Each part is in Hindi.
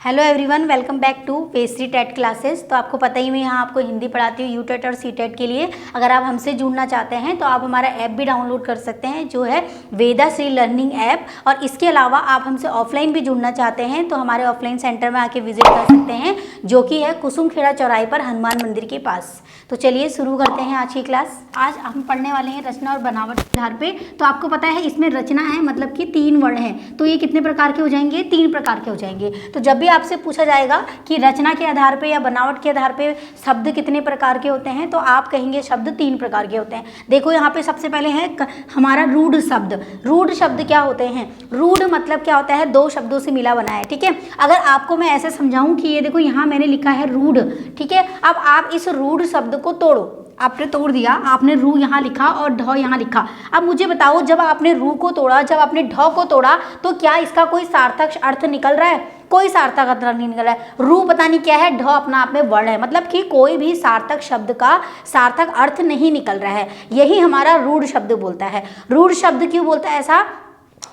Hello everyone, welcome back to pastry TET classes. तो आपको पता ही मैं यहाँ आपको हिंदी पढ़ाती हूँ यूटेट और सी टेट के लिए। अगर आप हमसे जुड़ना चाहते हैं तो आप हमारा ऐप भी डाउनलोड कर सकते हैं जो है वेदाश्री लर्निंग ऐप। और इसके अलावा आप हमसे ऑफलाइन भी जुड़ना चाहते हैं तो हमारे ऑफलाइन सेंटर में आके विजिट कर सकते हैं जो कि है कुसुमखेड़ा चौराहे पर हनुमान मंदिर के पास। तो चलिए शुरू करते हैं आज की क्लास। आज हम पढ़ने वाले हैं रचना और बनावट के आधार पे। तो आपको पता है इसमें रचना है मतलब कि 3 वर्ण हैं, तो ये कितने प्रकार के हो जाएंगे? 3 प्रकार के हो जाएंगे। तो जब भी आपसे पूछा जाएगा कि रचना के आधार पे या बनावट के आधार पे शब्द कितने प्रकार के होते हैं तो आप कहेंगे शब्द 3 प्रकार के होते हैं। देखो यहाँ पे सबसे पहले है हमारा रूढ़ शब्द। रूढ़ शब्द क्या होते हैं? रूढ़ मतलब क्या होता है? 2 शब्दों से मिला बना है, ठीक है। अगर आपको मैं ऐसे समझाऊं कि ये देखो यहाँ मैंने लिखा है रूढ़, ठीक है। अब आप इस रूढ़ शब्द को तोड़ो। आपने तोड़ दिया, आपने रू यहाँ लिखा और ढ यहाँ लिखा। अब मुझे बताओ जब आपने रू को तोड़ा, जब आपने ढ को तोड़ा तो क्या इसका कोई सार्थक अर्थ निकल रहा है? कोई सार्थक अर्थ नहीं निकल रहा है। रू पता नहीं क्या है, ढ अपना आप में वर्ण है, मतलब कि कोई भी सार्थक शब्द का सार्थक अर्थ नहीं निकल रहा है। यही हमारा रूढ़ शब्द बोलता है। रूढ़ शब्द क्यों बोलता है ऐसा?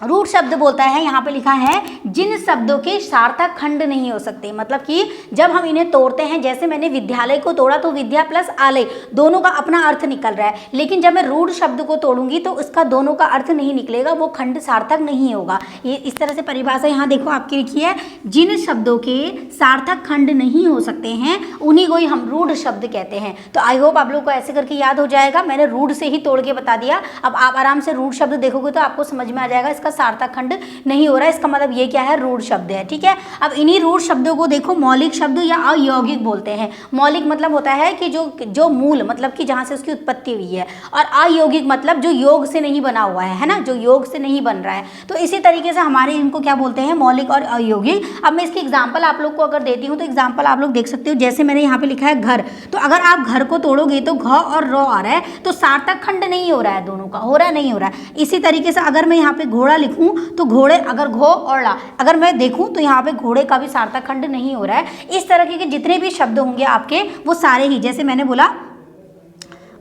रूढ़ शब्द बोलता है, यहाँ पे लिखा है जिन शब्दों के सार्थक खंड नहीं हो सकते, मतलब कि जब हम इन्हें तोड़ते हैं, जैसे मैंने विद्यालय को तोड़ा तो विद्या प्लस आलय दोनों का अपना अर्थ निकल रहा है, लेकिन जब मैं रूढ़ शब्द को तोड़ूंगी तो उसका दोनों का अर्थ नहीं निकलेगा, वो खंड सार्थक नहीं होगा। ये इस तरह से परिभाषा यहाँ देखो आपकी लिखी है, जिन शब्दों के सार्थक खंड नहीं हो सकते हैं उन्हीं को ही हम रूढ़ शब्द कहते हैं। तो आई होप आप लोग को ऐसे करके याद हो जाएगा। मैंने रूढ़ से ही तोड़ के बता दिया। अब आप आराम से रूढ़ शब्द देखोगे तो आपको समझ में आ जाएगा इसका सार्थक खंड नहीं हो रहा है, इसका मतलब ये क्या है? रूढ़ शब्द है, ठीक है। अब इन्हीं रूढ़ शब्दों को देखो मौलिक शब्द या अयौगिक बोलते हैं। मौलिक मतलब होता है कि जो मूल मतलब कि जहां से उसकी उत्पत्ति हुई है, और अयौगिक मतलब जो योग से नहीं बना हुआ है ना, जो योग से नहीं बन रहा है। तो इसी तरीके से हमारे इनको क्या बोलते हैं? मौलिक और अयौगिक। अब मैं इसकी एग्जाम्पल आप लोग को अगर देती हूँ तो एग्जाम्पल आप लोग देख सकते हो। जैसे मैंने यहाँ पे लिखा है घर, तो अगर आप घर को तोड़ोगे तो घ और र आ रहा है, तो सार्थक खंड नहीं हो रहा है, दोनों का हो रहा है नहीं हो रहा है। इसी तरीके से अगर मैं यहाँ पे घोड़ा लिखूं तो घोड़े, अगर घो और ला अगर मैं देखूं तो यहाँ पे घोड़े का भी सार्थक खंड नहीं हो रहा है। इस तरह के जितने भी शब्द होंगे आपके वो सारे ही, जैसे मैंने बोला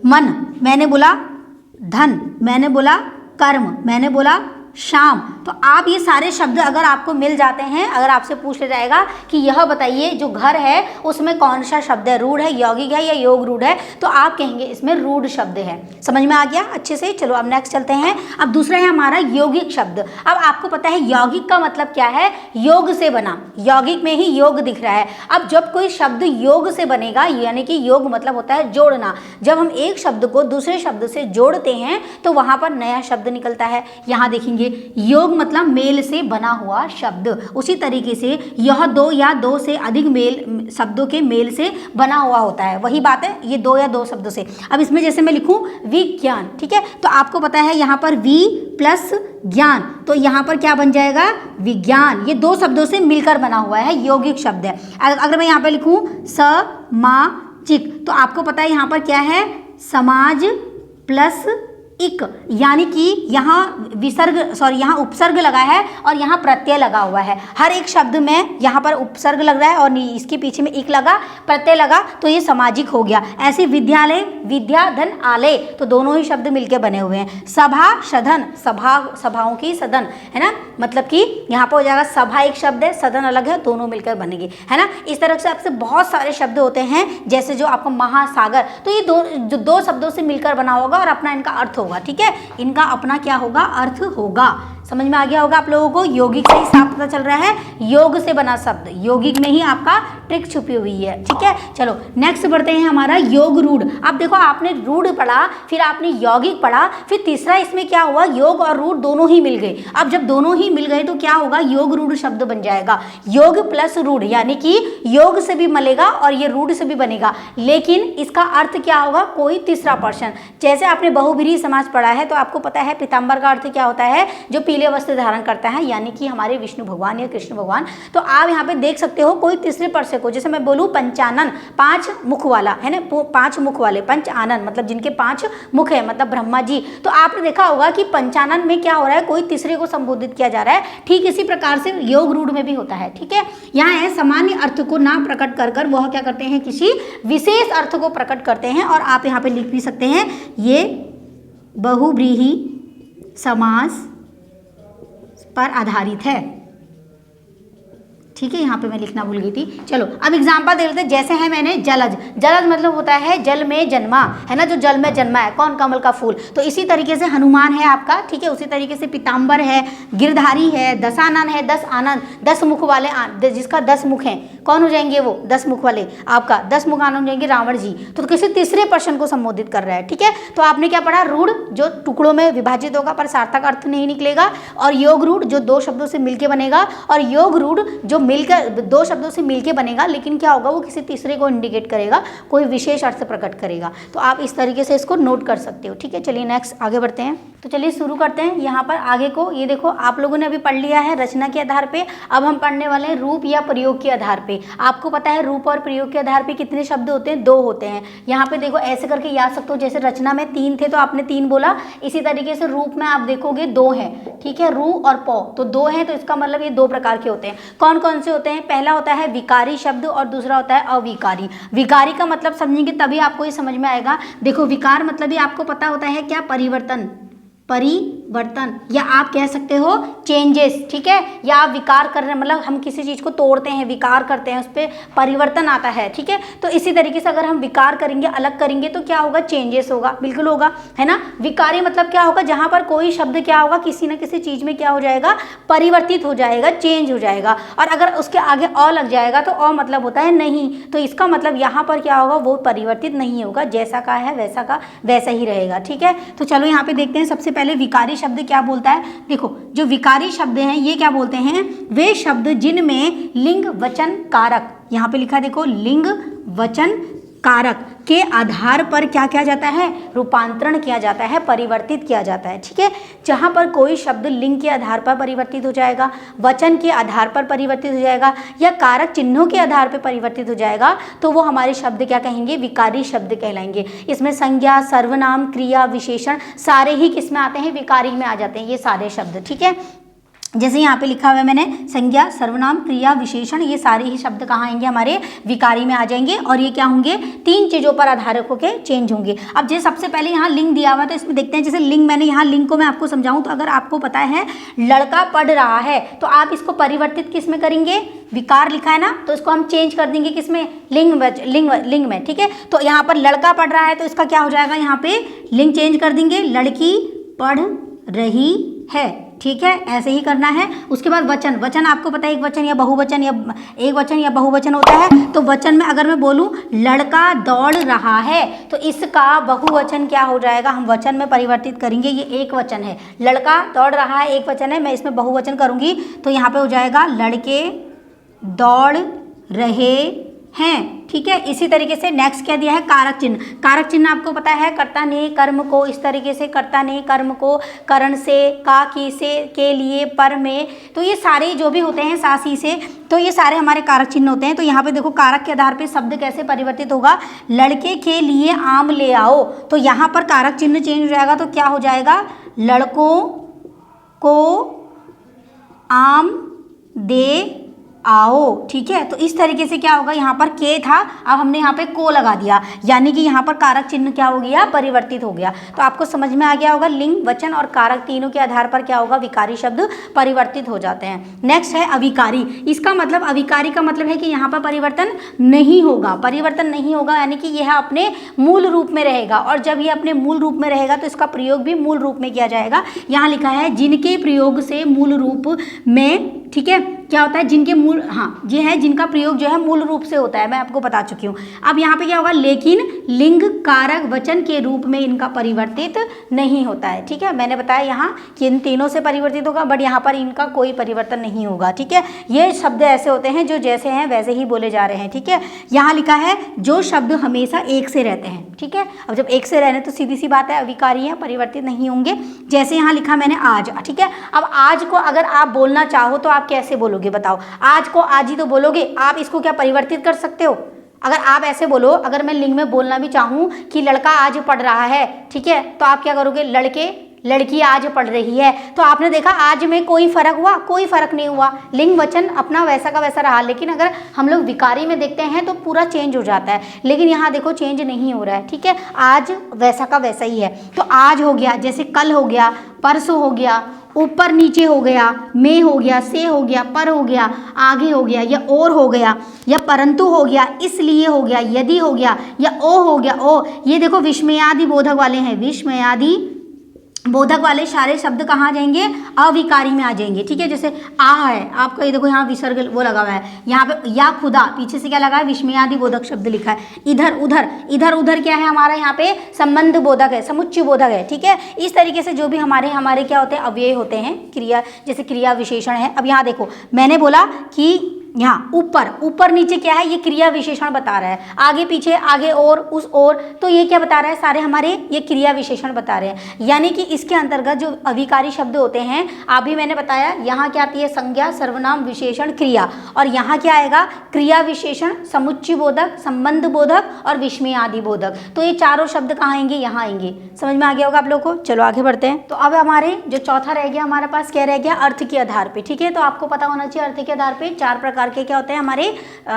मन, मैंने बोला धन, मैंने बोला कर्म, मैंने बोला शाम, तो आप ये सारे शब्द अगर आपको मिल जाते हैं, अगर आपसे पूछ लिया जाएगा कि यह बताइए जो घर है उसमें कौन सा शब्द है, रूढ़ है, यौगिक है या योग रूढ़ है, तो आप कहेंगे इसमें रूढ़ शब्द है। समझ में आ गया अच्छे से? चलो अब नेक्स्ट चलते हैं। अब दूसरा है हमारा यौगिक शब्द। अब आपको पता है यौगिक का मतलब क्या है? योग से बना, यौगिक में ही योग दिख रहा है। अब जब कोई शब्द योग से बनेगा, यानी कि योग मतलब होता है जोड़ना, जब हम एक शब्द को दूसरे शब्द से जोड़ते हैं तो वहां पर नया शब्द निकलता है। यहाँ देखेंगे योग मतलब मेल से बना हुआ शब्द। उसी तरीके से यह 2 या 2 से अधिक मेल शब्दों के मेल से बना हुआ होता है। वही बात है, ये 2 या 2 शब्दों से। अब इसमें जैसे मैं लिखूं विज्ञान, ठीक है, तो आपको पता है यहाँ पर वि प्लस ज्ञान, तो यहाँ पर क्या बन जाएगा? विज्ञान। ये 2 शब्दों से मिलकर बना हुआ है, यौगिक शब्द है। अगर मैं यहाँ पर लिखूं समाजिक, तो आपको पता है यहाँ पर क्या है? समाज प्लस इक, यानी कि यहाँ यहाँ उपसर्ग लगा है और यहाँ प्रत्यय लगा हुआ है। हर एक शब्द में यहाँ पर उपसर्ग लग रहा है और इसके पीछे में इक लगा, प्रत्यय लगा, तो ये सामाजिक हो गया। ऐसे विद्यालय, विद्या धन आलय, तो दोनों ही शब्द मिलकर बने हुए हैं। सभा सदन, सभाओं की सदन है ना, मतलब कि यहाँ पर हो जाएगा सभा एक शब्द है, सदन अलग है, दोनों मिलकर बनेंगे, है ना। इस तरह से आपसे बहुत सारे शब्द होते हैं, जैसे जो आपको महासागर, तो ये दो शब्दों से मिलकर बना होगा और अपना इनका अर्थ होगा, ठीक है। इनका अपना क्या होगा? अर्थ होगा। समझ में आ गया होगा आप लोगों को? यौगिक से ही साफ पता चल रहा है, योग से बना शब्द, यौगिक में ही आपका ट्रिक छुपी हुई है, ठीक है। चलो नेक्स्ट बढ़ते हैं हमारा योग रूढ़। अब देखो आपने रूढ़ पढ़ा, फिर आपने यौगिक पढ़ा, फिर तीसरा इसमें क्या हुआ? योग और रूढ़ दोनों ही मिल गए। अब जब दोनों ही मिल गए तो क्या होगा? योग रूढ़ शब्द बन जाएगा। योग प्लस रूढ़, यानी कि योग से भी मिलेगा और ये रूढ़ से भी बनेगा, लेकिन इसका अर्थ क्या होगा? कोई तीसरा पर्सन। जैसे आपने बहुब्रीहि समास पढ़ा है तो आपको पता है पीताम्बर का अर्थ क्या होता है? जो पीले वस्त्र धारण करता है, यानी कि हमारे विष्णु भगवान या कृष्ण भगवान। तो आप यहाँ पे देख सकते हो कोई तीसरे पर्सन को, जैसे मैं बोलूँ पंचानन, 5 मुख वाला है ना, 5 मुख वाले, पंचानन मतलब जिनके 5 मुख है, मतलब ब्रह्मा जी। तो आपने देखा होगा कि पंचानन में क्या हो रहा है? कोई तीसरे को संबोधित किया जा रहा है। ठीक इसी प्रकार से योग रूढ़ में भी होता है, ठीक है। यहाँ है सामान्य अर्थ को ना प्रकट कर वह क्या करते हैं? किसी विशेष अर्थ को प्रकट करते हैं। और आप यहाँ पे लिख भी सकते हैं, ये बहुब्रीहि समास पर आधारित है। ठीक है, यहाँ पे मैं लिखना भूल गई थी। चलो अब एग्जांपल दे लेते हैं, जैसे है मैंने जलज, जलज मतलब होता है जल में जन्मा, है ना, जो जल में जन्मा है, कौन, कमल का फूल। तो इसी तरीके से हनुमान है आपका, ठीक है, उसी तरीके से पीताम्बर है, गिरधारी है, दशानन है, 10 आनंद, 10 मुख वाले, जिसका 10 मुख है, कौन हो जाएंगे वो 10 मुख वाले, आपका 10 मुख आनंद हो जाएंगे रावण जी। तो किसी तीसरे पर्सन को संबोधित कर रहा है, ठीक है। तो आपने क्या पढ़ा, रूढ़ जो टुकड़ों में विभाजित होगा पर सार्थक अर्थ नहीं निकलेगा, और योग रूढ़ जो 2 शब्दों से मिलके बनेगा, और योग रूढ़ जो मिलकर 2 शब्दों से मिलके बनेगा, लेकिन क्या होगा वो किसी तीसरे को इंडिकेट करेगा, कोई विशेष अर्थ प्रकट करेगा। तो आप इस तरीके से इसको नोट कर सकते हो, ठीक है। चलिए नेक्स्ट आगे बढ़ते हैं। तो चलिए शुरू करते हैं यहाँ पर आगे को। ये देखो आप लोगों ने अभी पढ़ लिया है रचना के आधार पे, अब हम पढ़ने वाले हैं रूप या प्रयोग के आधार पे। आपको पता है रूप और प्रयोग के आधार पे कितने शब्द होते हैं, 2 होते हैं। यहाँ पे देखो ऐसे करके याद सकते हो, जैसे रचना में 3 थे तो आपने 3 बोला, इसी तरीके से रूप में आप देखोगे 2 हैं, ठीक है, रू और पौ, तो 2 हैं, तो इसका मतलब ये 2 प्रकार के होते हैं। कौन कौन से होते हैं, पहला होता है विकारी शब्द और दूसरा होता है अविकारी। विकारी का मतलब समझेंगे तभी आपको ये समझ में आएगा। देखो विकार मतलब ही आपको पता होता है क्या, परिवर्तन, परिवर्तन, या आप कह सकते हो चेंजेस, ठीक है, या आप विकार कर रहे हैं, मतलब हम किसी चीज़ को तोड़ते हैं, विकार करते हैं, उस पर परिवर्तन आता है, ठीक है। तो इसी तरीके से अगर हम विकार करेंगे, अलग करेंगे, तो क्या होगा, चेंजेस होगा, बिल्कुल होगा, है ना। विकारी मतलब क्या होगा, जहाँ पर कोई शब्द क्या होगा, किसी न किसी चीज़ में क्या हो जाएगा, परिवर्तित हो जाएगा, चेंज हो जाएगा, और अगर उसके आगे अ लग जाएगा तो अ मतलब होता है नहीं, तो इसका मतलब यहाँ पर क्या होगा, वो परिवर्तित नहीं होगा, जैसा का है वैसा का वैसा ही रहेगा, ठीक है। तो चलो यहाँ पे देखते हैं, सबसे पहले विकारी शब्द क्या बोलता है। देखो जो विकारी शब्द हैं ये क्या बोलते हैं, वे शब्द जिनमें लिंग वचन कारक, यहाँ पे लिखा देखो लिंग वचन कारक के आधार पर क्या किया जाता है, रूपांतरण किया जाता है, परिवर्तित किया जाता है, ठीक है। जहाँ पर कोई शब्द लिंग के आधार पर परिवर्तित हो जाएगा, वचन के आधार पर परिवर्तित हो जाएगा, या कारक चिन्हों के आधार पर परिवर्तित हो जाएगा, तो वो हमारे शब्द क्या कहेंगे, विकारी शब्द कहलाएंगे। इसमें संज्ञा, सर्वनाम, क्रिया, विशेषण सारे ही किस में आते हैं, विकारी में आ जाते हैं ये सारे शब्द, ठीक है। जैसे यहाँ पे लिखा हुआ है मैंने, संज्ञा, सर्वनाम, क्रिया, विशेषण, ये सारे ही शब्द कहाँ आएंगे, हमारे विकारी में आ जाएंगे, और ये क्या होंगे, 3 चीज़ों पर आधारित होकर चेंज होंगे। अब जैसे सबसे पहले यहाँ लिंग दिया हुआ है, तो इसमें देखते हैं, जैसे लिंग, मैंने यहाँ लिंग को मैं आपको समझाऊँ तो अगर आपको पता है लड़का पढ़ रहा है, तो आप इसको परिवर्तित किस में करेंगे, विकार लिखा है ना, तो इसको हम चेंज कर देंगे किस में, लिंग में, ठीक है। तो यहाँ पर लड़का पढ़ रहा है, तो इसका क्या हो जाएगा, यहाँ पे लिंग चेंज कर देंगे, लड़की पढ़ रही है, ठीक है, ऐसे ही करना है। उसके बाद वचन, वचन आपको पता है एक वचन या बहुवचन, या एक वचन या बहुवचन होता है। तो वचन में अगर मैं बोलूं लड़का दौड़ रहा है, तो इसका बहुवचन क्या हो जाएगा, हम वचन में परिवर्तित करेंगे, ये एक वचन है, लड़का दौड़ रहा है एक वचन है, मैं इसमें बहुवचन करूंगी तो यहाँ पे हो जाएगा लड़के दौड़ रहे हैं, ठीक है। इसी तरीके से नेक्स्ट क्या दिया है, कारक चिन्ह। कारक चिन्ह आपको पता है, कर्ता ने कर्म को, इस तरीके से कर्ता ने कर्म को, करण से, का, की से, के लिए, पर में, तो ये सारे जो भी होते हैं, सासी से, तो ये सारे हमारे कारक चिन्ह होते हैं। तो यहाँ पे देखो कारक के आधार पे शब्द कैसे परिवर्तित होगा, लड़के के लिए आम ले आओ, तो यहाँ पर कारक चिन्ह चेंज हो जाएगा, तो क्या हो जाएगा, लड़कों को आम दे आओ, ठीक है। तो इस तरीके से क्या होगा, यहाँ पर के था, अब हमने यहाँ पे को लगा दिया, यानी कि यहाँ पर कारक चिन्ह क्या हो गया, परिवर्तित हो गया। तो आपको समझ में आ गया होगा, लिंग, वचन और कारक तीनों के आधार पर क्या होगा, विकारी शब्द परिवर्तित हो जाते हैं। नेक्स्ट है अविकारी। इसका मतलब, अविकारी का मतलब है कि यहाँ पर परिवर्तन नहीं होगा, परिवर्तन नहीं होगा, यानी कि यह अपने मूल रूप में रहेगा, और जब ये अपने मूल रूप में रहेगा तो इसका प्रयोग भी मूल रूप में किया जाएगा। यहाँ लिखा है जिनके प्रयोग से मूल रूप में, ठीक है, क्या होता है, जिनके मूल, हाँ ये है जिनका प्रयोग जो है मूल रूप से होता है, मैं आपको बता चुकी हूँ। अब यहाँ पे क्या होगा, लेकिन लिंग, कारक, वचन के रूप में इनका परिवर्तित नहीं होता है, ठीक है। मैंने बताया यहाँ कि इन तीनों से परिवर्तित होगा, बट यहाँ पर इनका कोई परिवर्तन नहीं होगा, ठीक है। ये शब्द ऐसे होते हैं जो जैसे हैं वैसे ही बोले जा रहे हैं, ठीक है। यहाँ लिखा है जो शब्द हमेशा एक से रहते हैं, ठीक है। अब जब एक से रहने तो सीधी सी बात है अविकारी है, परिवर्तित नहीं होंगे। जैसे यहाँ लिखा मैंने आज, ठीक है। अब आज को अगर आप बोलना चाहो तो आप कैसे बोलोगे, बताओ, आज को आज ही तो बोलोगे, आप इसको क्या परिवर्तित कर सकते हो। अगर आप ऐसे बोलो, अगर मैं लिंग में बोलना भी चाहूँ कि लड़का आज पढ़ रहा है, ठीक है, तो आप क्या करोगे, लड़के, लड़की आज पढ़ रही है, तो आपने देखा आज में कोई फर्क हुआ, कोई फर्क नहीं हुआ, लिंग वचन अपना वैसा का वैसा रहा। लेकिन अगर हम लोग विकारी में देखते हैं तो पूरा चेंज हो जाता है, लेकिन यहाँ देखो चेंज नहीं हो रहा है, ठीक है, आज वैसा का वैसा ही है। तो आज हो गया, जैसे कल हो गया, परसों हो गया, ऊपर नीचे हो गया, में हो गया, से हो गया, पर हो गया, आगे हो गया, या और हो गया, या परंतु हो गया, इसलिए हो गया, यदि हो गया, या ओ हो गया। ओ ये देखो विस्मयादि बोधक वाले हैं, विस्मयादि बोधक वाले सारे शब्द कहाँ आ जाएंगे, अविकारी में आ जाएंगे। ठीक है, जैसे आ है आपका, ये देखो यहाँ विसर्ग वो लगा हुआ है, यहाँ पे या खुदा, पीछे से क्या लगा है, विस्मयादि बोधक शब्द लिखा है। इधर उधर, इधर उधर क्या है हमारा यहाँ पे संबंध बोधक है, समुच्चय बोधक है। ठीक है, इस तरीके से जो भी हमारे क्या होते हैं, अव्यय होते हैं, क्रिया जैसे क्रिया विशेषण है। अब यहाँ देखो मैंने बोला कि यहाँ ऊपर, ऊपर नीचे क्या है, ये क्रिया विशेषण बता रहा है, आगे पीछे, आगे और, उस और, तो ये क्या बता रहा है, सारे हमारे ये क्रिया विशेषण बता रहे हैं। यानी कि इसके अंतर्गत जो अविकारी शब्द होते हैं, अभी मैंने बताया यहाँ क्या आती है, संज्ञा, सर्वनाम, विशेषण, क्रिया, और यहाँ क्या आएगा, क्रिया विशेषण, समुच्चय बोधक, संबंध बोधक और विस्मयादि बोधक। तो ये चारों शब्द कहाँ आएंगे, यहाँ आएंगे। समझ में आ गया होगा आप लोग को। चलो आगे बढ़ते हैं। तो अब हमारे जो चौथा रह गया हमारे पास, क्या रह गया, अर्थ के आधार पे। ठीक है, तो आपको पता होना चाहिए अर्थ के आधार पे चार प्रकार के क्या होते हैं हमारे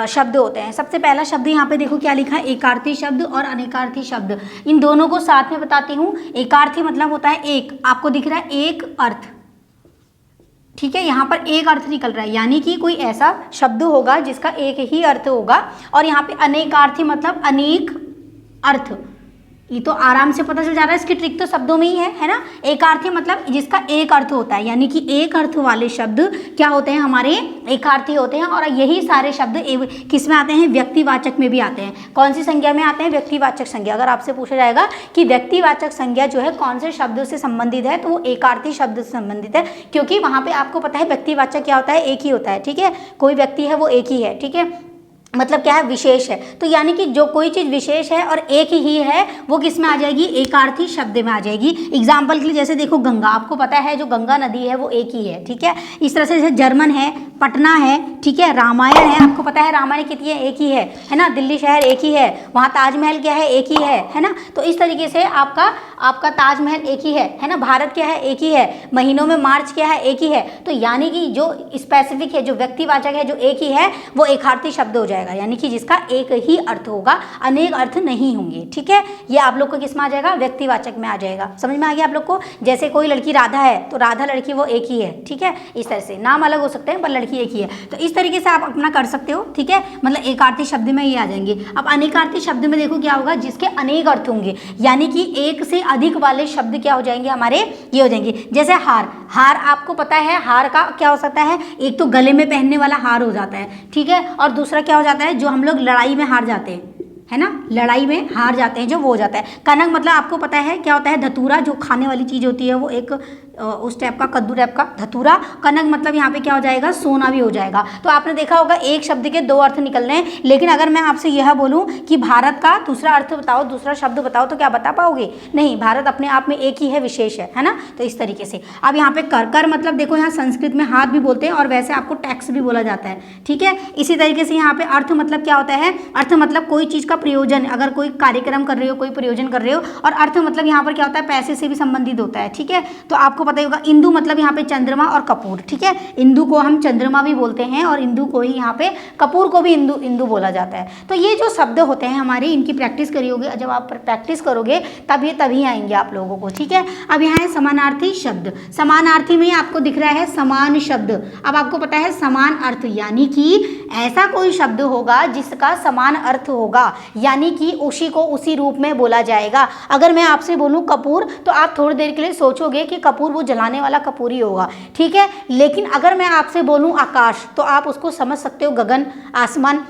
शब्द होते हैं। सबसे पहला शब्द यहाँ पे देखो क्या लिखा है, एकार्थी शब्द और अनेकार्थी शब्द। इन दोनों को साथ में बताती हूँ। एकार्थी मतलब होता है एक, आपको दिख रहा है एक अर्थ। ठीक है, यहाँ पर एक अर्थ निकल रहा है, यानी कि कोई ऐसा शब्द होगा जिसका एक ही अर्थ होगा। और यहाँ पे अनेकार्थी मतलब अनेक अर्थ। ये तो आराम से पता चल जा रहा है, इसकी ट्रिक तो शब्दों में ही है ना। एकार्थी मतलब जिसका एक अर्थ होता है, यानी कि एक अर्थ वाले शब्द क्या होते हैं हमारे, एकार्थी होते हैं। और यही सारे शब्द किस में आते हैं, व्यक्तिवाचक में भी आते हैं। कौन सी संज्ञा में आते हैं, व्यक्तिवाचक संज्ञा। अगर आपसे पूछा जाएगा कि व्यक्तिवाचक संज्ञा जो है कौन से शब्द से संबंधित है, तो वो एकार्थी शब्द से संबंधित है, क्योंकि वहाँ पे आपको पता है व्यक्तिवाचक क्या होता है, एक ही होता है। ठीक है, कोई व्यक्ति है वो एक ही है। ठीक है, मतलब क्या है, विशेष है। तो यानी कि जो कोई चीज़ विशेष है और एक ही है, वो किस में आ जाएगी, एकार्थी शब्द में आ जाएगी। एग्जाम्पल के लिए जैसे देखो गंगा, आपको पता है जो गंगा नदी है वो एक ही है। ठीक है, इस तरह से जैसे जर्मन है, पटना है, ठीक है, रामायण है, आपको पता है रामायण कितनी है, एक ही है ना। दिल्ली शहर एक ही है, वहाँ ताजमहल क्या है, एक ही है ना। तो इस तरीके से आपका ताजमहल एक ही है ना। भारत क्या है, एक ही है। महीनों में मार्च क्या है, एक ही है। तो यानी कि जो स्पेसिफिक है, जो व्यक्तिवाचक है, जो एक ही है, वो एकार्थी शब्द हो जाएगा, यानी कि जिसका एक ही अर्थ होगा, अनेक अर्थ नहीं होंगे। ठीक है, ये आप लोग को किस में आ जाएगा, व्यक्तिवाचक में आ जाएगा। समझ में आ गया आप लोग को। जैसे कोई लड़की राधा है, तो राधा लड़की वो एक ही है। ठीक है, इस तरह से नाम अलग हो सकते हैं पर लड़की एक ही है। तो इस तरीके से आप अपना कर सकते हो। ठीक है, मतलब एकार्थी शब्द में ये आ जाएंगे। अब अनेकार्थी शब्द में देखो क्या होगा, जिसके अनेक अर्थ होंगे, यानी कि एक से अधिक वाले शब्द क्या हो जाएंगे हमारे, ये हो जाएंगे। जैसे हार, हार आपको पता है हार का क्या हो सकता है, एक तो गले में पहनने वाला हार हो जाता है। ठीक है, और दूसरा क्या हो जाता है, जो हम लोग लड़ाई में हार जाते हैं, है ना, लड़ाई में हार जाते हैं जो, वो हो जाता है। कनक मतलब आपको पता है क्या होता है, धतूरा, जो खाने वाली चीज़ होती है, वो एक उस टाइप का, कद्दू टाइप का धतूरा। कनक मतलब यहाँ पे क्या हो जाएगा, सोना भी हो जाएगा। तो आपने देखा होगा एक शब्द के दो अर्थ निकल रहे हैं। लेकिन अगर मैं आपसे यह बोलूँ कि भारत का दूसरा अर्थ बताओ, दूसरा शब्द बताओ, तो क्या बता पाओगे, नहीं। भारत अपने आप में एक ही है, विशेष है ना। तो इस तरीके से अब यहाँ पे कर, कर मतलब देखो यहाँ संस्कृत में हाथ भी बोलते हैं और वैसे आपको टैक्स भी बोला जाता है। ठीक है, इसी तरीके से यहाँ पे अर्थ मतलब क्या होता है, अर्थ मतलब कोई चीज़ का प्रयोजन, अगर कोई कार्यक्रम कर रहे हो, कोई प्रयोजन कर रहे हो। और अर्थ मतलब यहाँ पर क्या होता है, पैसे से भी संबंधित होता है। ठीक है, तो आपको पता ही होगा इंदु मतलब यहाँ पे चंद्रमा और कपूर। ठीक है, इंदु को हम चंद्रमा भी बोलते हैं और इंदु को ही यहाँ पे, कपूर को भी इंदु इंदु बोला जाता है। तो ये जो शब्द होते हैं हमारे, इनकी प्रैक्टिस करिए, जब आप प्रैक्टिस करोगे तब ये तभी आएंगे आप लोगों को। ठीक है, अब यहाँ है समानार्थी शब्द। समानार्थी में आपको दिख रहा है समान शब्द। अब आपको पता है समान अर्थ, यानी कि ऐसा कोई शब्द होगा जिसका समान अर्थ होगा, यानी कि उसी को उसी रूप में बोला जाएगा। अगर मैं आपसे बोलूँ कपूर, तो आप थोड़ी देर के लिए सोचोगे कि कपूर वो जलाने वाला कपूर ही होगा। ठीक है, लेकिन अगर मैं आपसे बोलूं आकाश, तो आप उसको समझ सकते हो, गगन, आसमान।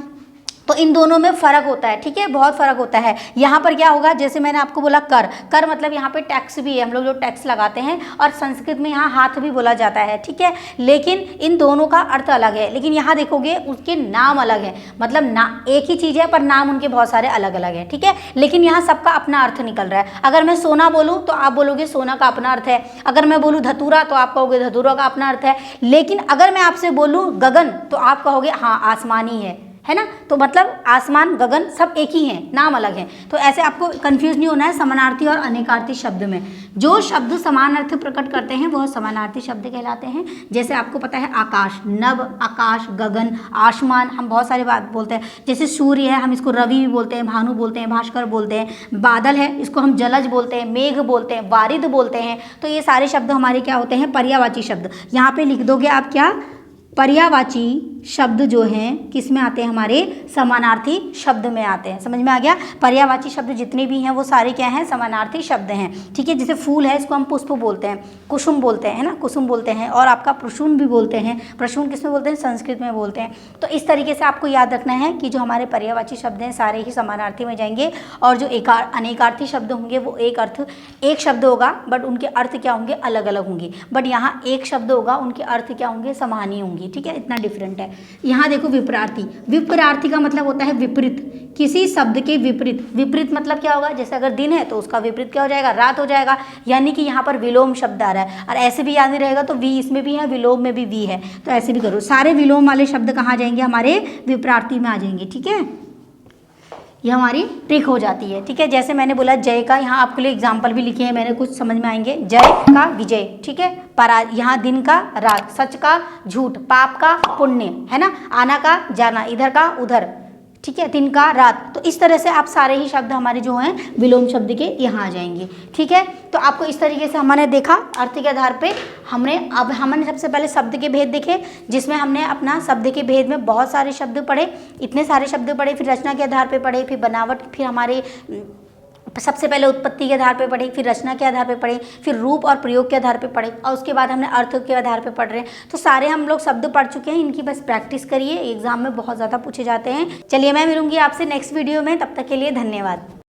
तो इन दोनों में फ़र्क होता है। ठीक है, बहुत फ़र्क होता है। यहाँ पर क्या होगा, जैसे मैंने आपको बोला कर, कर मतलब यहाँ पे टैक्स भी है, हम लोग जो टैक्स लगाते हैं, और संस्कृत में यहाँ हाथ भी बोला जाता है। ठीक है, लेकिन इन दोनों का अर्थ अलग है। लेकिन यहाँ देखोगे उसके नाम अलग है, मतलब ना एक ही चीज़ है पर नाम उनके बहुत सारे अलग अलग हैं। ठीक है, लेकिन यहाँ सबका अपना अर्थ निकल रहा है। अगर मैं सोना बोलूँ तो आप बोलोगे सोना का अपना अर्थ है, अगर मैं बोलूँ धतूरा तो आप कहोगे धतूरा का अपना अर्थ है। लेकिन अगर मैं आपसे बोलूँ गगन, तो आप कहोगे हाँ आसमानी है है ना। तो मतलब आसमान गगन सब एक ही हैं, नाम अलग हैं। तो ऐसे आपको कंफ्यूज नहीं होना है समानार्थी और अनेकार्थी शब्द में। जो शब्द समान अर्थ प्रकट करते हैं वह समानार्थी शब्द कहलाते हैं। जैसे आपको पता है आकाश, नभ, आकाश, गगन, आसमान, हम बहुत सारी बात बोलते हैं। जैसे सूर्य है, हम इसको रवि भी बोलते हैं, भानु बोलते हैं, भास्कर बोलते हैं। बादल है, इसको हम जलज बोलते हैं, मेघ बोलते हैं, वारिद बोलते हैं। तो ये सारे शब्द हमारे क्या होते हैं, पर्यायवाची शब्द। यहाँ पे लिख दोगे आप क्या, पर्यायवाची शब्द जो हैं किस में आते हैं, हमारे समानार्थी शब्द में आते हैं। समझ में आ गया। पर्यायवाची शब्द जितने भी हैं वो सारे क्या हैं, समानार्थी शब्द हैं। ठीक है। जैसे फूल है, इसको हम पुष्प बोलते हैं, कुसुम बोलते हैं, है ना, कुसुम बोलते हैं। और आपका प्रसून भी बोलते हैं। प्रसून किस में बोलते हैं, संस्कृत में बोलते हैं। तो इस तरीके से आपको याद रखना है कि जो हमारे पर्यायवाची शब्द हैं सारे ही समानार्थी में जाएंगे। और जो अनेकार्थी शब्द होंगे वो एक शब्द होगा बट उनके अर्थ क्या होंगे, अलग अलग होंगे। बट यहाँ एक शब्द होगा, उनके अर्थ क्या होंगे, समान ही होंगे। ठीक है, इतना डिफरेंट है। यहाँ देखो विपरार्थी, विपरार्थी का मतलब होता है विपरीत, किसी शब्द के विपरीत। विपरीत मतलब क्या होगा, जैसे अगर दिन है तो उसका विपरीत क्या हो जाएगा, रात हो जाएगा। यानी कि यहाँ पर विलोम शब्द आ रहा है। और ऐसे भी याद नहीं रहेगा तो वी इसमें भी है, विलोम में भी वी है, तो ऐसे भी करो। सारे विलोम वाले शब्द कहाँ जाएंगे, हमारे विपरार्थी में आ जाएंगे। ठीक है, ये हमारी ट्रिक हो जाती है। ठीक है, जैसे मैंने बोला जय का, यहाँ आपके लिए एग्जाम्पल भी लिखे हैं मैंने, कुछ समझ में आएंगे। जय का विजय, ठीक है, यहाँ दिन का रात, सच का झूठ, पाप का पुण्य, है ना, आना का जाना, इधर का उधर, ठीक है, दिन का रात। तो इस तरह से आप सारे ही शब्द हमारे जो हैं विलोम शब्द के यहाँ आ जाएंगे। ठीक है, तो आपको इस तरीके से हमने देखा अर्थ के आधार पे। हमने सबसे पहले शब्द के भेद देखे, जिसमें हमने अपना शब्द के भेद में बहुत सारे शब्द पढ़े, इतने सारे शब्द पढ़े। फिर रचना के आधार पे पढ़े, फिर बनावट, फिर हमारे सबसे पहले उत्पत्ति के आधार पे पढ़े, फिर रचना के आधार पे पढ़े, फिर रूप और प्रयोग के आधार पे पढ़े, और उसके बाद हमने अर्थ के आधार पे पढ़ रहे हैं। तो सारे हम लोग शब्द पढ़ चुके हैं, इनकी बस प्रैक्टिस करिए, एग्जाम में बहुत ज़्यादा पूछे जाते हैं। चलिए मैं मिलूंगी आपसे नेक्स्ट वीडियो में, तब तक के लिए धन्यवाद।